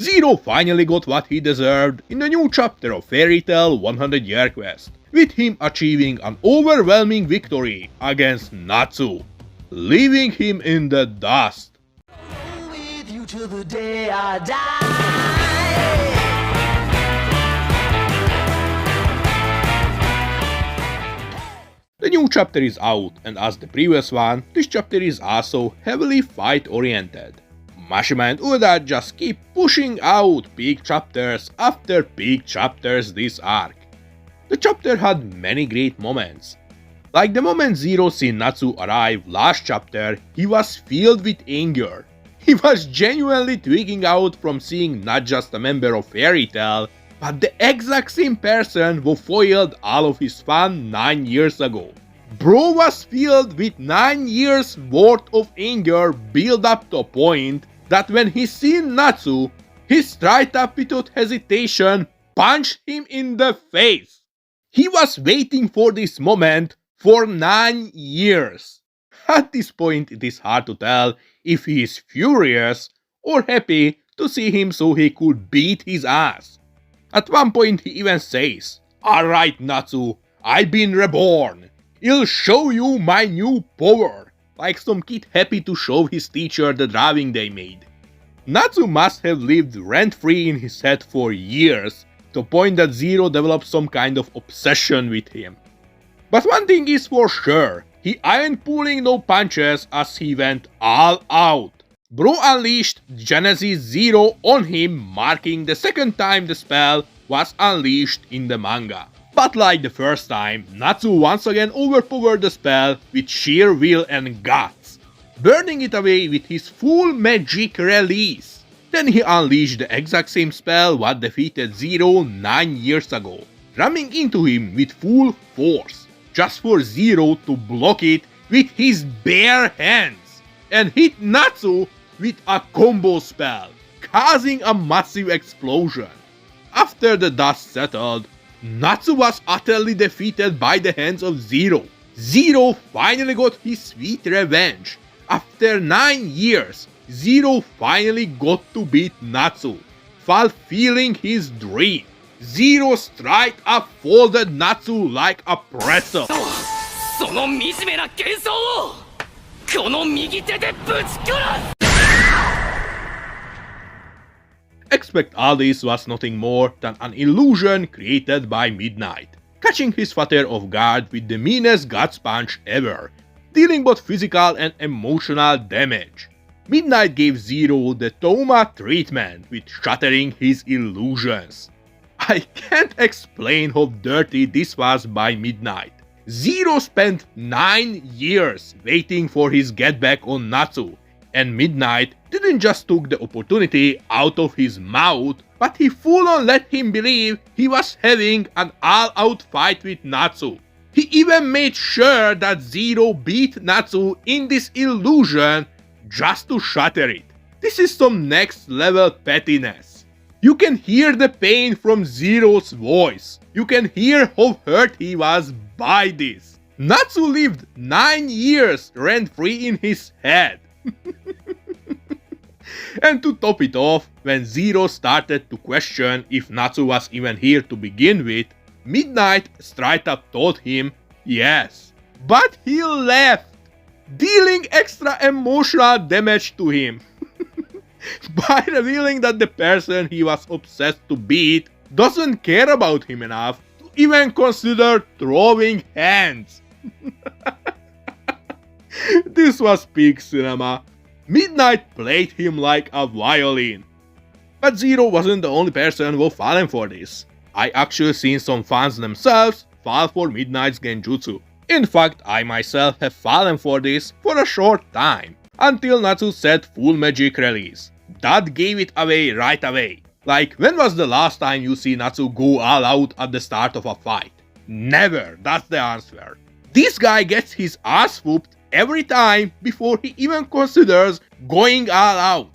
Zero finally got what he deserved in the new chapter of Fairy Tail 100 Year Quest, with him achieving an overwhelming victory against Natsu, leaving him in the dust. With you till the day I die. The new chapter is out, and as the previous one, this chapter is also heavily fight-oriented. Mashima and Ueda just keep pushing out peak chapters after peak chapters this arc. The chapter had many great moments. Like the moment Zero seen Natsu arrive last chapter, he was filled with anger. He was genuinely tweaking out from seeing not just a member of Fairy Tail, but the exact same person who foiled all of his fun 9 years ago. Bro was filled with 9 years worth of anger built up to a point that when he seen Natsu, he straight up without hesitation punched him in the face. He was waiting for this moment for 9 years. At this point it is hard to tell if he is furious or happy to see him so he could beat his ass. At one point he even says, "Alright Natsu, I've been reborn. I'll show you my new power," like some kid happy to show his teacher the drawing they made. Natsu must have lived rent-free in his head for years, to the point that Zero developed some kind of obsession with him. But one thing is for sure, he ain't pulling no punches as he went all out. Bro unleashed Genesis Zero on him, marking the second time the spell was unleashed in the manga. But like the first time, Natsu once again overpowered the spell with sheer will and guts, burning it away with his full magic release. Then he unleashed the exact same spell what defeated Zero 9 years ago, ramming into him with full force, just for Zero to block it with his bare hands, and hit Natsu with a combo spell, causing a massive explosion. After the dust settled, Natsu was utterly defeated by the hands of Zero. Zero finally got his sweet revenge. After 9 years, Zero finally got to beat Natsu, fulfilling his dream. Zero straight up folded Natsu like a pretzel. その惨めな幻想をこの右手でぶち殺す Expect all this was nothing more than an illusion created by Midnight, catching his father off guard with the meanest guts punch ever, dealing both physical and emotional damage. Midnight gave Zero the Toma treatment with shattering his illusions. I can't explain how dirty this was by Midnight. Zero spent 9 years waiting for his get back on Natsu, and Midnight didn't just took the opportunity out of his mouth, but he full on let him believe he was having an all-out fight with Natsu. He even made sure that Zero beat Natsu in this illusion just to shatter it. This is some next level pettiness. You can hear the pain from Zero's voice. You can hear how hurt he was by this. Natsu lived 9 years rent-free in his head. And to top it off, when Zero started to question if Natsu was even here to begin with, Midnight straight up told him yes. But he left, dealing extra emotional damage to him by revealing that the person he was obsessed to beat doesn't care about him enough to even consider throwing hands. This was peak cinema. Midnight played him like a violin. But Zero wasn't the only person who fallen for this. I actually seen some fans themselves fall for Midnight's genjutsu. In fact, I myself have fallen for this for a short time, until Natsu said full magic release. That gave it away right away. Like, when was the last time you see Natsu go all out at the start of a fight? Never, that's the answer. This guy gets his ass whooped every time before he even considers going all out.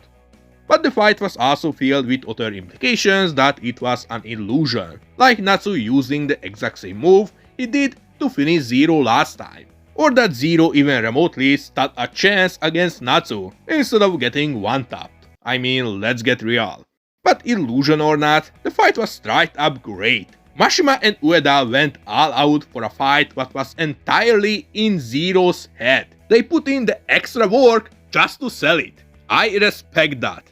But the fight was also filled with other implications that it was an illusion, like Natsu using the exact same move he did to finish Zero last time, or that Zero even remotely stood a chance against Natsu instead of getting one-tapped. I mean, let's get real. But illusion or not, the fight was straight up great. Mashima and Ueda went all out for a fight that was entirely in Zero's head. They put in the extra work just to sell it. I respect that.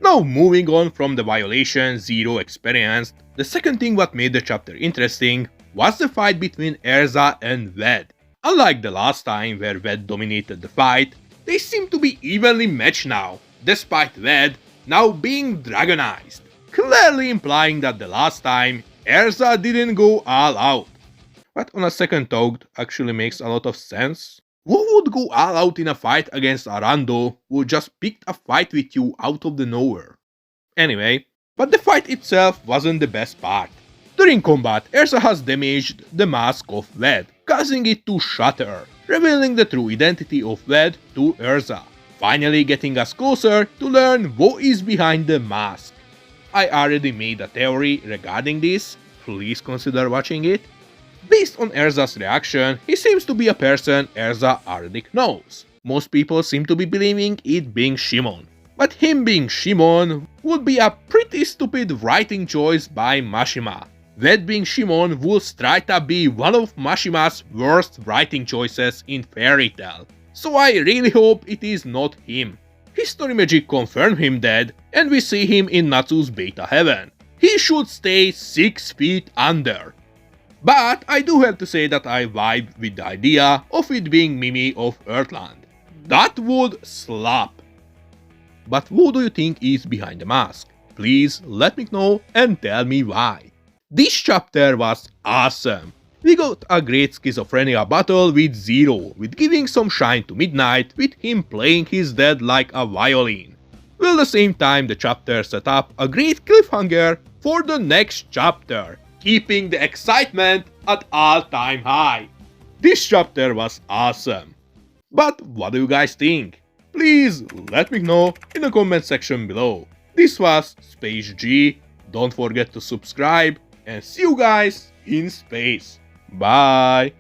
Now moving on from the violation Zero experienced, the second thing what made the chapter interesting was the fight between Erza and Ved. Unlike the last time where Ved dominated the fight, they seem to be evenly matched now, despite Ved now being dragonized, clearly implying that the last time Erza didn't go all out. But on a second thought actually makes a lot of sense. Who would go all out in a fight against a rando who just picked a fight with you out of the nowhere? Anyway, but the fight itself wasn't the best part. During combat, Erza has damaged the mask of Ved, causing it to shatter, revealing the true identity of Ved to Erza, finally getting us closer to learn who is behind the mask. I already made a theory regarding this, please consider watching it. Based on Erza's reaction, he seems to be a person Erza already knows. Most people seem to be believing it being Shimon. But him being Shimon would be a pretty stupid writing choice by Mashima. That being Shimon would straight up be one of Mashima's worst writing choices in Fairy Tail. So I really hope it is not him. History Magic confirmed him dead, and we see him in Natsu's beta heaven. He should stay 6 feet under. But I do have to say that I vibe with the idea of it being Mimi of Earthland. That would slap. But who do you think is behind the mask? Please let me know and tell me why. This chapter was awesome. We got a great schizophrenia battle with Zero, with giving some shine to Midnight with him playing his dead like a violin. While at the same time the chapter set up a great cliffhanger for the next chapter, keeping the excitement at all-time high. This chapter was awesome. But what do you guys think? Please let me know in the comment section below. This was Space G, don't forget to subscribe and see you guys in space. Bye!